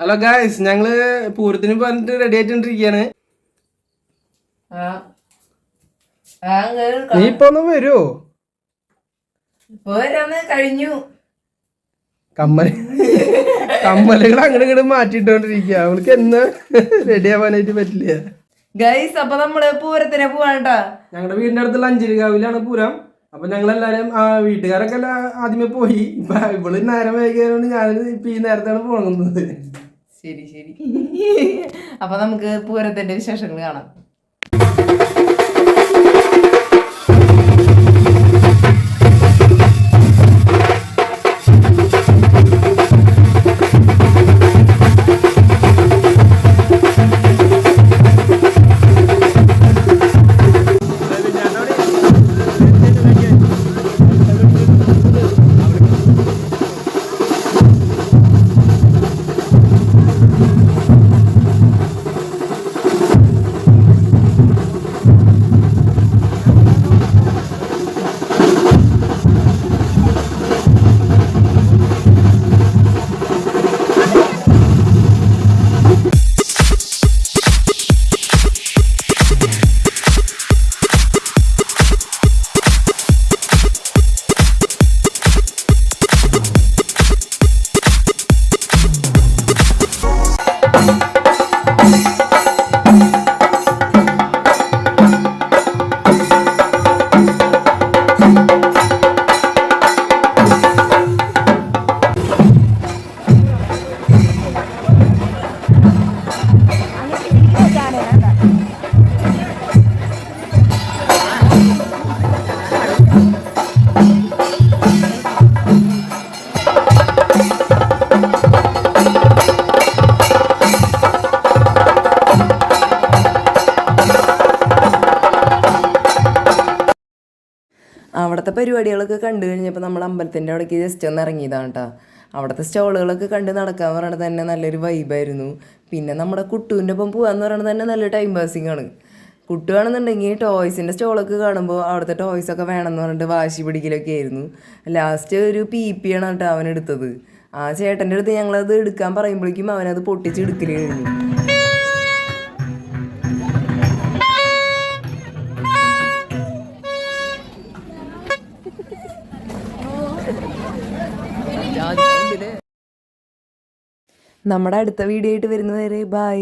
Hello guys, ഞങ്ങള് പൂരത്തിന് പറഞ്ഞിട്ട് റെഡി ആയിട്ടിരിക്കുകയാണ്. നീ ഇപ്പൊ ഒന്ന് വരുമോ? കഴിഞ്ഞു. കമ്മലുകൾ അങ്ങനെ ഇങ്ങോട്ട് മാറ്റിട്ടോണ്ടിരിക്കുക. അവൾക്ക് എന്ന് റെഡി ആവാനായിട്ട് പറ്റില്ല. ഗൈസ്, അപ്പൊ നമ്മള് പൂരത്തിന് പോവാണ്ടാ. ഞങ്ങളുടെ വീടിന്റെ അടുത്തുള്ള അഞ്ചിരികാവിലാണ് പൂരം. അപ്പൊ ഞങ്ങളെല്ലാരും വീട്ടുകാരൊക്കെ ആദ്യമേ പോയി. ഇപ്പൊ ഇവള് നേരം വൈകിയതുകൊണ്ട് ഞാൻ ഇപ്പൊ ഈ നേരത്താണ് പോകുന്നത്. ശരി ശരി. അപ്പൊ നമുക്ക് പൂരത്തിന്റെ വിശേഷങ്ങൾ കാണാം. അവിടുത്തെ പരിപാടികളൊക്കെ കണ്ടു കഴിഞ്ഞപ്പോൾ നമ്മൾ അമ്പലത്തിൻ്റെ അവിടേക്ക് ജസ്റ്റ് ഒന്ന് ഇറങ്ങിയതാണ് കേട്ടോ. അവിടുത്തെ സ്റ്റോളുകളൊക്കെ കണ്ട് നടക്കാൻ പറയണത് തന്നെ നല്ലൊരു വൈബായിരുന്നു. പിന്നെ നമ്മുടെ കുട്ടുവിൻ്റെ ഒപ്പം പോകാമെന്ന് പറയുന്നത് തന്നെ നല്ലൊരു ടൈം പാസിങ് ആണ്. കുട്ടുവാണെന്നുണ്ടെങ്കിൽ ടോയ്സിൻ്റെ സ്റ്റോളൊക്കെ കാണുമ്പോൾ അവിടുത്തെ ടോയ്സൊക്കെ വേണമെന്ന് പറഞ്ഞിട്ട് വാശി പിടിക്കലൊക്കെ ആയിരുന്നു. ലാസ്റ്റ് ഒരു PP ആണ് കേട്ടോ അവനെടുത്തത്. ആ ചേട്ടൻ്റെ അടുത്ത് ഞങ്ങളത് എടുക്കാൻ പറയുമ്പോഴേക്കും അവനത് പൊട്ടിച്ചെടുക്കൽ കഴിഞ്ഞു. നമ്മുടെ അടുത്ത വീഡിയോ ആയിട്ട് വരുന്നവരെ ബൈ.